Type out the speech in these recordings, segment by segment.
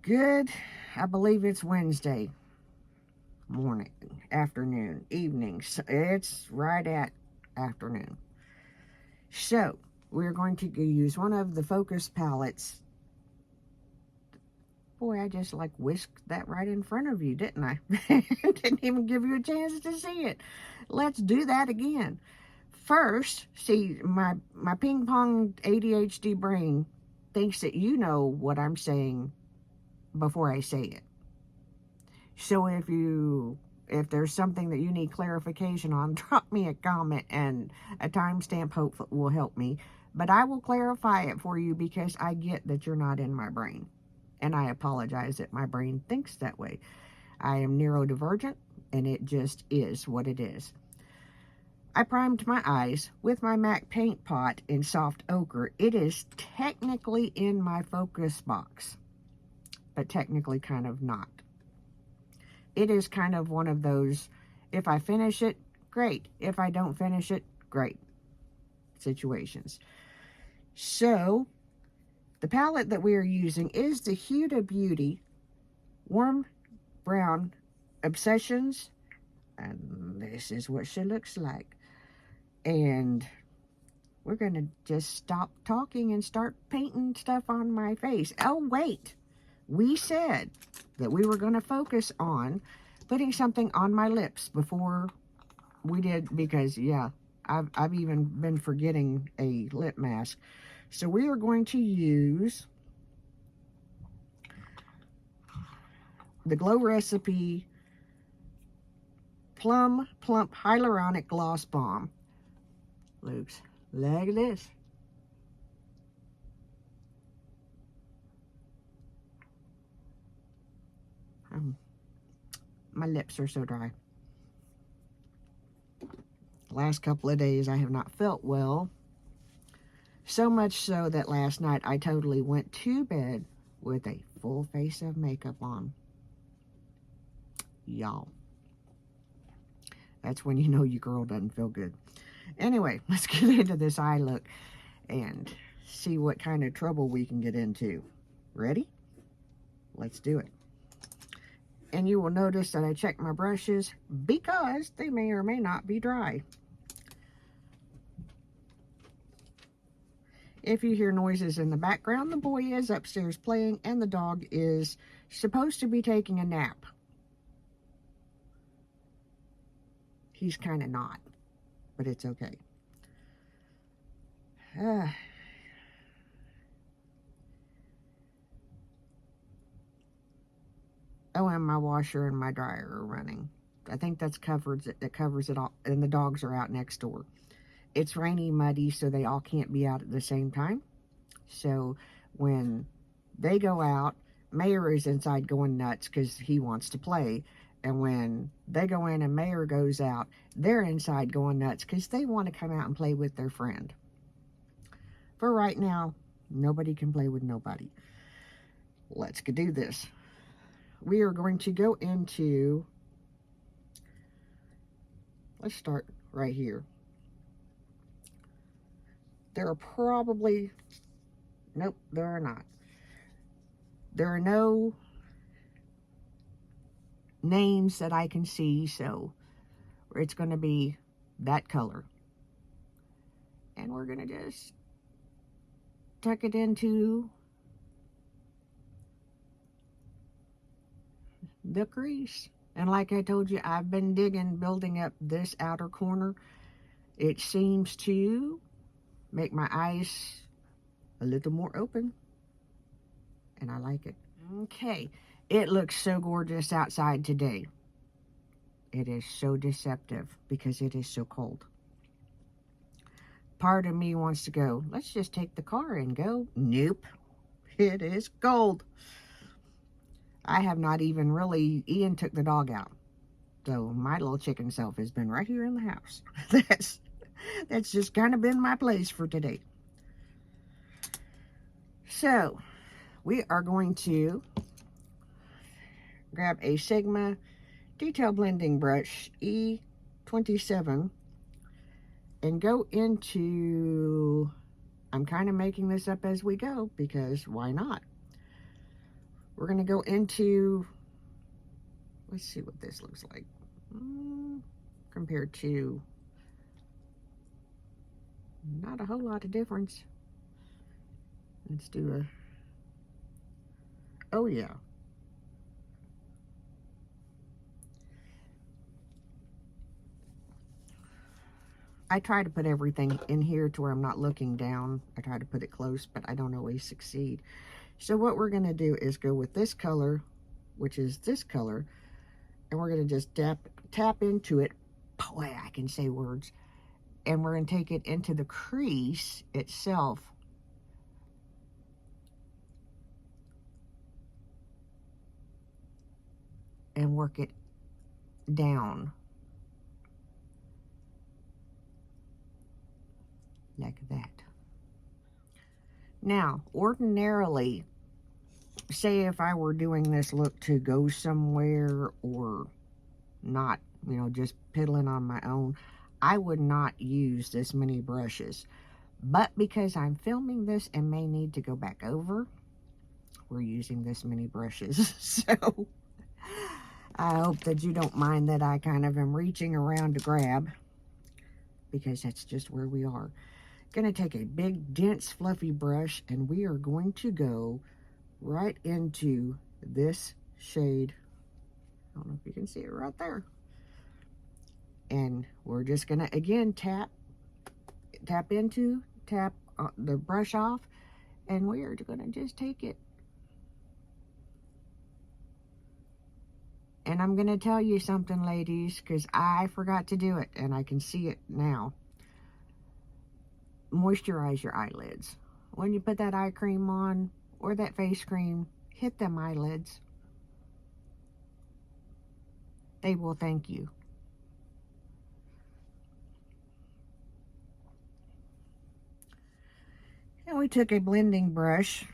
Good. I believe it's Wednesday morning, afternoon, evening. It's right at afternoon. So, we're going to use one of the Focus palettes. Boy, I just like whisked that right in front of you, didn't I? Didn't even give you a chance to see it. Let's do that again. First, see, my ping pong ADHD brain thinks that you know what I'm saying before I say it. So if there's something that you need clarification on, drop me a comment, and a timestamp hope will help me. But I will clarify it for you because I get that you're not in my brain. And I apologize that my brain thinks that way. I am neurodivergent, and it just is what it is. I primed my eyes with my MAC paint pot in soft ochre. It is technically in my Focus box, but technically kind of not. It is kind of one of those, if I finish it, great. If I don't finish it, great situations. So, the palette that we are using is the Huda Beauty Warm Brown Obsessions. And this is what she looks like. And we're going to just stop talking and start painting stuff on my face. Oh, wait. We said that we were going to focus on putting something on my lips before we did, because yeah, I've even been forgetting a lip mask. So we are going to use the Glow Recipe Plum Plump Hyaluronic Gloss Balm. Looks like this. My lips are so dry. The last couple of days I have not felt well. So much so that last night I totally went to bed with a full face of makeup on. Y'all. That's when you know your girl doesn't feel good. Anyway, let's get into this eye look and see what kind of trouble we can get into. Ready? Let's do it. And you will notice that I check my brushes because they may or may not be dry. If you hear noises in the background, the boy is upstairs playing and the dog is supposed to be taking a nap. He's kind of not, but it's okay. Oh, and my washer and my dryer are running. I think that covers it all, and the dogs are out next door. It's rainy, muddy, so they all can't be out at the same time. So when they go out, Mayor is inside going nuts because he wants to play. And when they go in and Mayor goes out, they're inside going nuts because they want to come out and play with their friend. For right now, nobody can play with nobody. Let's go do this. We are going to go into, let's start right here. There are probably, nope, there are not. There are no names that I can see, so it's going to be that color. And we're going to just tuck it into the crease. And like I told you, I've been building up this outer corner. It seems to make my eyes a little more open, and I like it. Okay, it looks so gorgeous outside today. It is so deceptive because it is so cold. Part of me wants to go, let's just take the car and go. Nope, it is cold. I have not even really, Ian took the dog out. So my little chicken self has been right here in the house. That's just kind of been my place for today. So we are going to grab a Sigma detail blending brush E27 and go into, I'm kind of making this up as we go because why not? We're going to go into, let's see what this looks like compared to, not a whole lot of difference. Let's do a, oh yeah. I try to put everything in here to where I'm not looking down. I try to put it close, but I don't always succeed. So what we're going to do is go with this color, which is this color, and we're going to just tap into it. Boy, I can say words. And we're going to take it into the crease itself. And work it down. Like that. Now, ordinarily, say if I were doing this look to go somewhere or not, you know, just piddling on my own, I would not use this many brushes. But because I'm filming this and may need to go back over, we're using this many brushes. So I hope that you don't mind that I kind of am reaching around to grab, because that's just where we are. Going to take a big, dense, fluffy brush, and we are going to go right into this shade. I don't know if you can see it right there. And we're just going to, again, tap the brush off, and we are going to just take it. And I'm going to tell you something, ladies, because I forgot to do it, and I can see it now. Moisturize your eyelids. When you put that eye cream on, or that face cream, hit them eyelids. They will thank you. And we took a blending brush.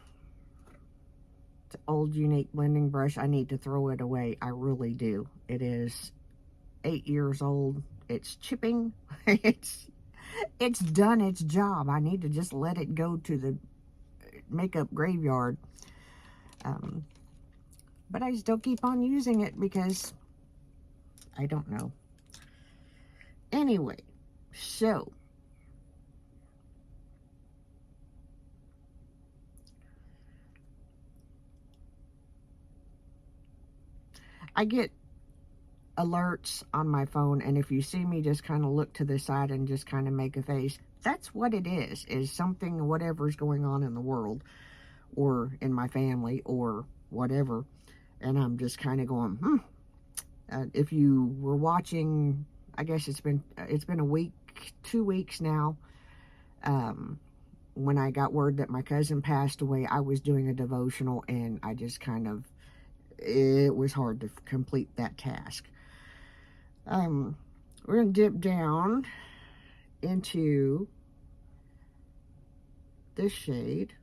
It's an old, unique blending brush. I need to throw it away. I really do. It is 8 years old. It's chipping. It's done its job. I need to just let it go to the makeup graveyard. But I still keep on using it because I don't know. Anyway, so I get alerts on my phone, and if you see me just kind of look to the side and just kind of make a face, that's what it is something, whatever's going on in the world or in my family or whatever, and I'm just kind of going, if you were watching, I guess it's been a week, 2 weeks now, when I got word that my cousin passed away, I was doing a devotional, and I just kind of, it was hard to complete that task. We're going to dip down into this shade,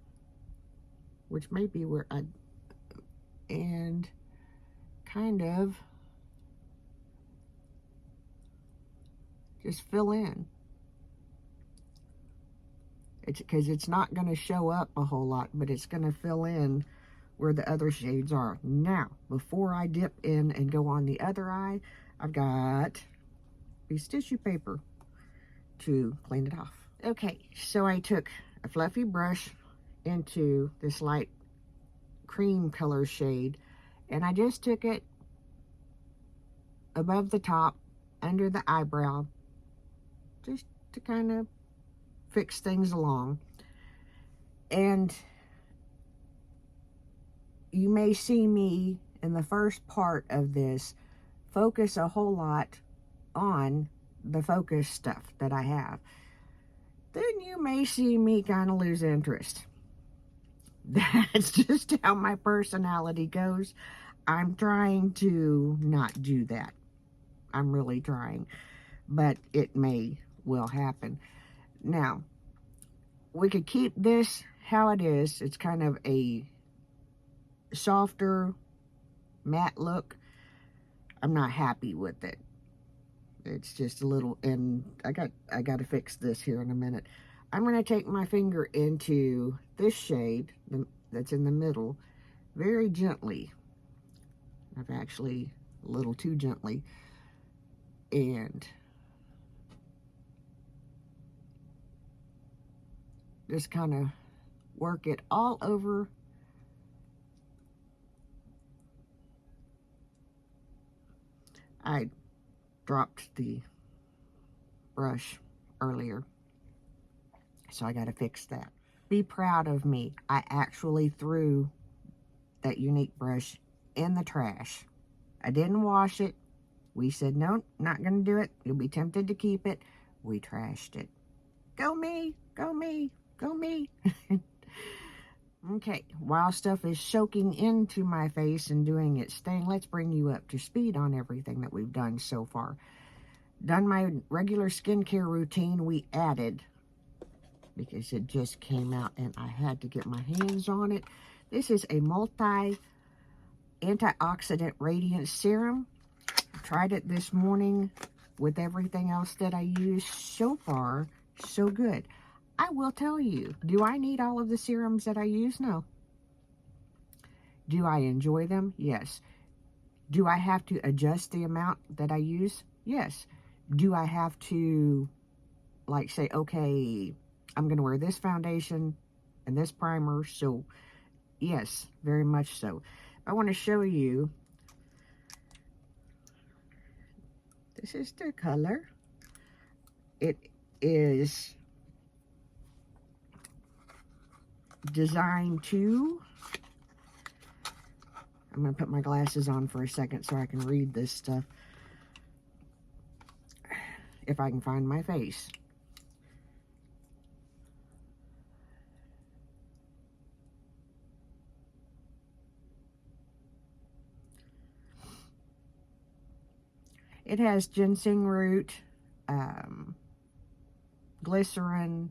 which may be where and kind of just fill in. It's because it's not going to show up a whole lot, but it's going to fill in where the other shades are. Now, before I dip in and go on the other eye, I've got a piece of tissue paper to clean it off. Okay, so I took a fluffy brush into this light cream color shade, and I just took it above the top, under the eyebrow, just to kind of fix things along. And you may see me in the first part of this focus a whole lot on the focus stuff that I have. Then you may see me kind of lose interest. That's just how my personality goes. I'm trying to not do that. I'm really trying, but it may well happen. Now, we could keep this how it is. It's kind of a softer, matte look. I'm not happy with it. It's just a little, and I got to fix this here in a minute. I'm going to take my finger into this shade that's in the middle. very gently. I've actually a little too gently. And just kind of work it all over. I dropped the brush earlier, so I got to fix that. Be proud of me. I actually threw that Unique brush in the trash. I didn't wash it. We said, no, not going to do it. You'll be tempted to keep it. We trashed it. Go me, go me, go me. Okay, while stuff is soaking into my face and doing its thing, let's bring you up to speed on everything that we've done so far. Done my regular skincare routine. We added, because it just came out and I had to get my hands on it. This is a antioxidant radiance serum. I tried it this morning with everything else that I use. So far, so good. I will tell you, do I need all of the serums that I use? No. Do I enjoy them? Yes. Do I have to adjust the amount that I use? Yes. Do I have to, like, say, okay, I'm going to wear this foundation and this primer? So, yes, very much so. I want to show you. This is the color. It is designed to, I'm going to put my glasses on for a second so I can read this stuff. If I can find my face. It has ginseng root, glycerin,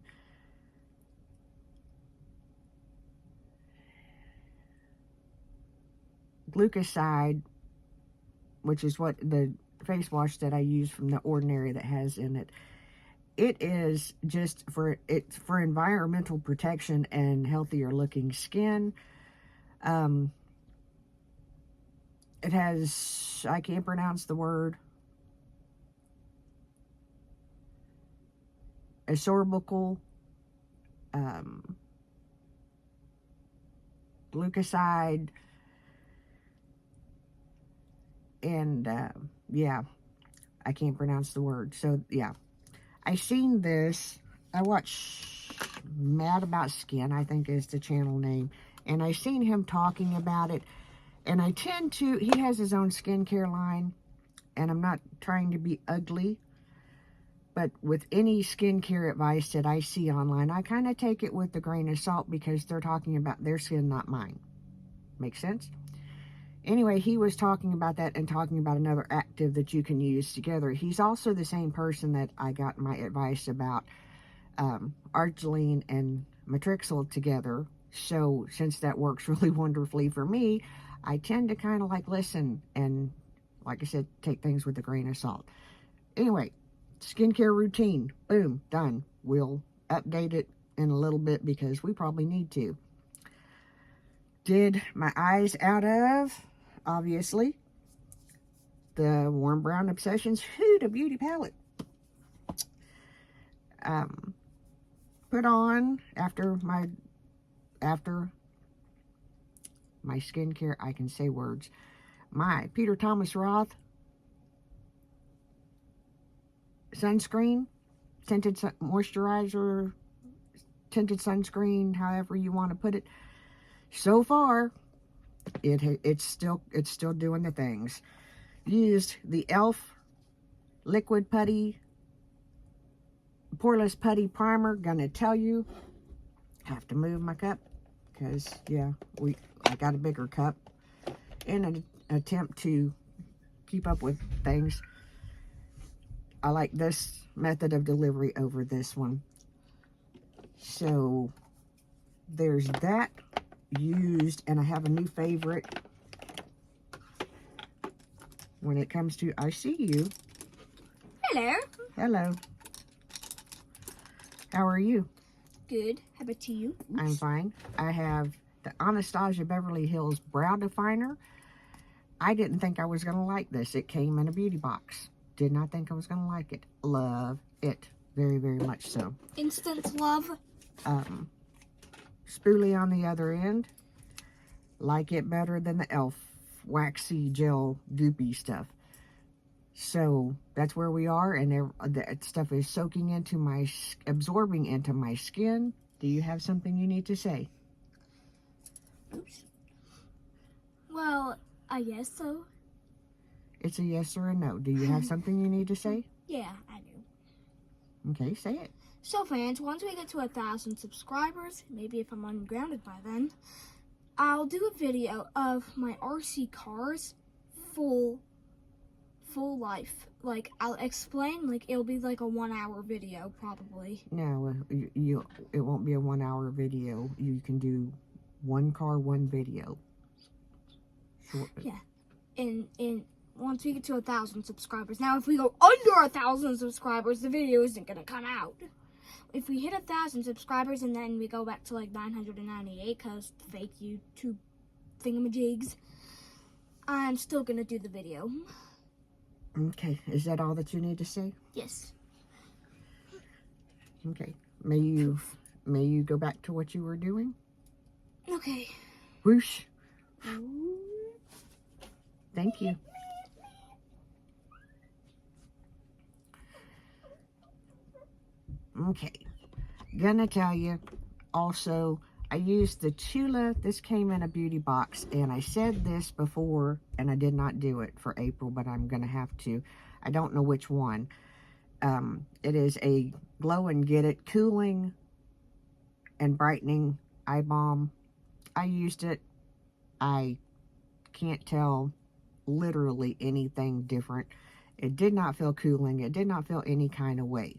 glucoside, which is what the face wash that I use from The Ordinary that has in it. It is just for environmental protection and healthier looking skin. It has, I can't pronounce the word, ascorbic, glucoside, and yeah, I can't pronounce the word. So yeah, I seen this. I watch Mad About Skin, I think is the channel name, and I seen him talking about it. And I tend to, he has his own skincare line, and I'm not trying to be ugly, but with any skincare advice that I see online, I kind of take it with a grain of salt because they're talking about their skin, not mine. Makes sense? Anyway, he was talking about that and talking about another active that you can use together. He's also the same person that I got my advice about arginine and matrixyl together. So since that works really wonderfully for me, I tend to kind of like listen and, like I said, take things with a grain of salt. Anyway, skincare routine, boom, done. We'll update it in a little bit because we probably need to. Did my eyes out of, obviously, the Warm Brown Obsessions Huda Beauty Palette. Put on after my skincare, I can say words, my Peter Thomas Roth sunscreen, tinted moisturizer, tinted sunscreen, however you want to put it. So far, it's still doing the things. Used the e.l.f. liquid putty, poreless putty primer. Gonna tell you, have to move my cup because yeah, I got a bigger cup in an attempt to keep up with things. I like this method of delivery over this one. So there's that used, and I have a new favorite when it comes to I See You. Hello. Hello. How are you? Good. How about you? I'm fine. I have the Anastasia Beverly Hills Brow Definer. I didn't think I was going to like this. It came in a beauty box. Did not think I was going to like it. Love it. Very, very much so. Instant love. Spoolie on the other end. Like it better than the e.l.f. waxy gel goopy stuff. So that's where we are, and that stuff is soaking into my, absorbing into my skin. Do you have something you need to say? Oops. Well, I guess so. It's a yes or a no. Do you have something you need to say? Yeah, I do. Okay, say it. So fans, once we get to 1,000 subscribers, maybe if I'm ungrounded by then, I'll do a video of my RC cars full life. Like, I'll explain, like, it'll be like a 1-hour video, probably. No, it won't be a 1-hour video. You can do one car, one video. Short. Yeah. And once we get to 1,000 subscribers. Now, if we go under 1,000 subscribers, the video isn't gonna come out. If we hit 1,000 subscribers and then we go back to like 998 because fake YouTube thingamajigs, I'm still gonna do the video. Okay, is that all that you need to say? Yes. Okay. May you go back to what you were doing? Okay. Whoosh. Thank you. Okay. Gonna tell you also, I used the Tula. This came in a beauty box, and I said this before, and I did not do it for April, but I'm going to have to. I don't know which one. It is a Glow and Get It Cooling and Brightening Eye Balm. I used it. I can't tell literally anything different. It did not feel cooling. It did not feel any kind of way.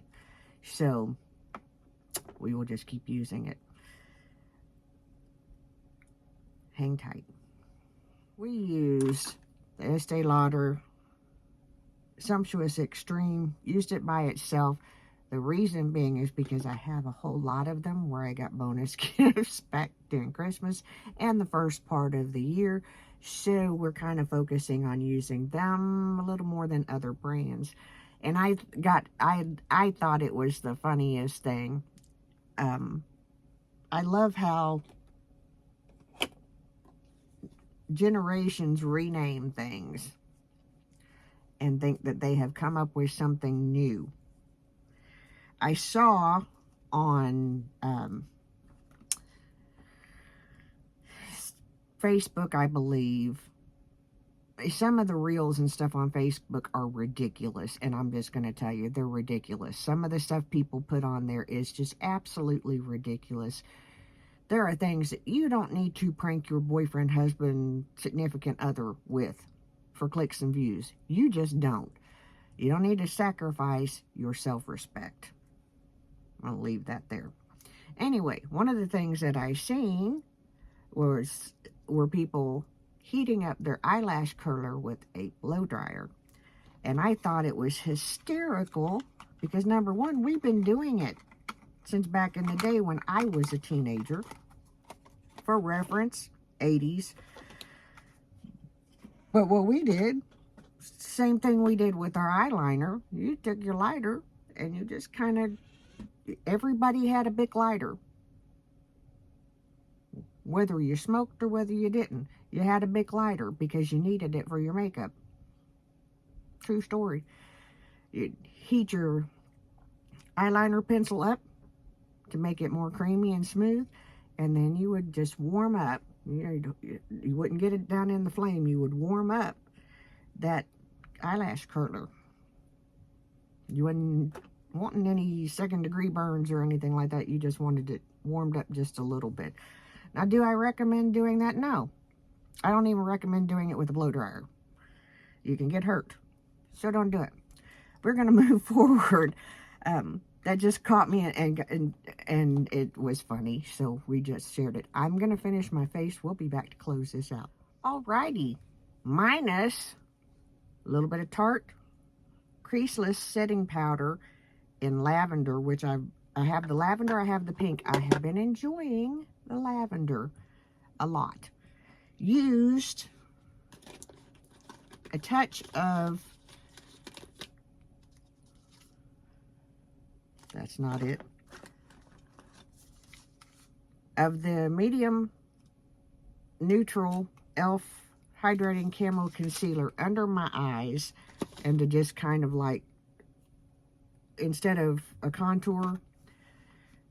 So, we will just keep using it. Hang tight. We used the Estee Lauder Sumptuous Extreme. Used it by itself. The reason being is because I have a whole lot of them where I got bonus gifts back during Christmas and the first part of the year. So we're kind of focusing on using them a little more than other brands. And I thought it was the funniest thing. I love how generations rename things and think that they have come up with something new. I saw on Facebook, I believe, some of the reels and stuff on Facebook are ridiculous, and I'm just going to tell you, they're ridiculous. Some of the stuff people put on there is just absolutely ridiculous. There are things that you don't need to prank your boyfriend, husband, significant other with for clicks and views. You just don't. You don't need to sacrifice your self-respect. I'll leave that there. Anyway, one of the things that I seen were people heating up their eyelash curler with a blow dryer. And I thought it was hysterical because, number one, we've been doing it since back in the day when I was a teenager. For reference, 80s. But what we did, same thing we did with our eyeliner. You took your lighter and you just kind of, everybody had a big lighter. Whether you smoked or whether you didn't, you had a big lighter because you needed it for your makeup. True story. You'd heat your eyeliner pencil up to make it more creamy and smooth, and then you would just warm up. You wouldn't get it down in the flame. You would warm up that eyelash curler. You wouldn't wanting any second-degree burns or anything like that. You just wanted it warmed up just a little bit. Now, do I recommend doing that? No. I don't even recommend doing it with a blow dryer. You can get hurt. So don't do it. We're going to move forward. That just caught me and it was funny. So we just shared it. I'm going to finish my face. We'll be back to close this out. Alrighty. Minus a little bit of Tarte Creaseless Setting Powder in lavender, which I have the lavender, I have the pink. I have been enjoying the lavender. a lot. Used a touch of, that's not it, of the medium neutral e.l.f. hydrating camo concealer under my eyes, and to just kind of like, instead of a contour,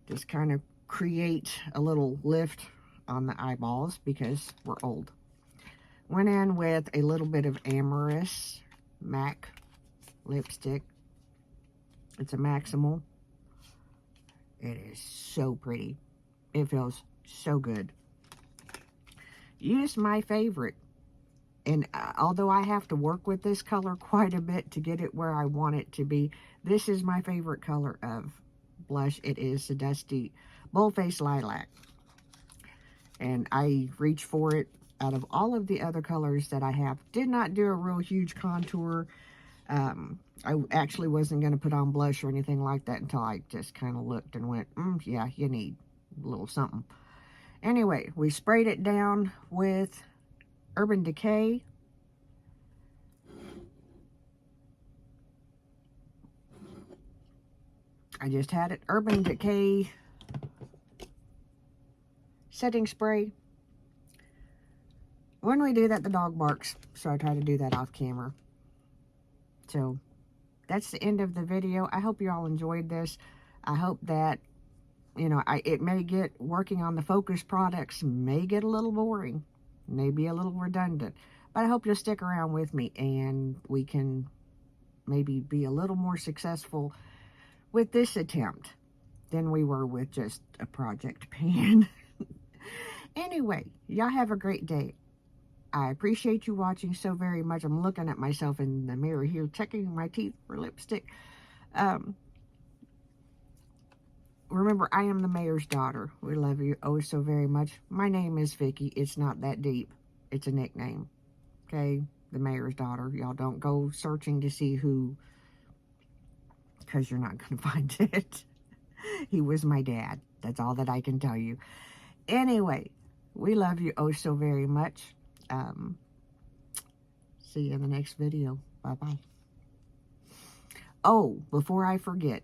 just kind of create a little lift on the eyeballs because we're old. Went in with a little bit of Amorous MAC lipstick. It's a Maximal. It is so pretty. It feels so good. Used my favorite. And although I have to work with this color quite a bit to get it where I want it to be, this is my favorite color of blush. It is the Dusty Bullface Lilac. And I reach for it out of all of the other colors that I have. Did not do a real huge contour. I actually wasn't going to put on blush or anything like that until I just kind of looked and went, yeah, you need a little something. Anyway, we sprayed it down with Urban Decay. I just had it. Urban Decay setting spray. When we do that, the dog barks, so I try to do that off camera. So that's the end of the video. I hope you all enjoyed this. I hope that, you know, it may get, working on the Focus products may get a little boring, maybe a little redundant, but I hope you'll stick around with me and we can maybe be a little more successful with this attempt than we were with just a project pan. Anyway, y'all have a great day. I appreciate you watching so very much. I'm looking at myself in the mirror here, checking my teeth for lipstick. Remember, I am the mayor's daughter. We love you oh so very much. My name is Vicky. It's not that deep. It's a nickname. Okay? The mayor's daughter. Y'all don't go searching to see who, because you're not going to find it. He was my dad. That's all that I can tell you. Anyway, we love you oh so very much. See you in the next video. Bye-bye. Oh, before I forget,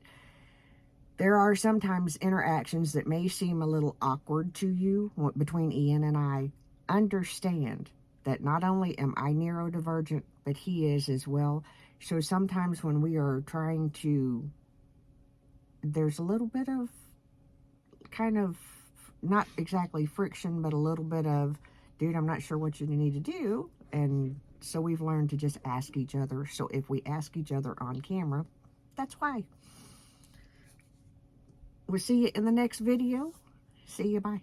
there are sometimes interactions that may seem a little awkward to you between Ian and I. Understand that not only am I neurodivergent, but he is as well. So sometimes when we are trying to, there's a little bit of kind of, not exactly friction, but a little bit of, dude, I'm not sure what you need to do. And so we've learned to just ask each other. So if we ask each other on camera, that's why. We'll see you in the next video. See you, bye.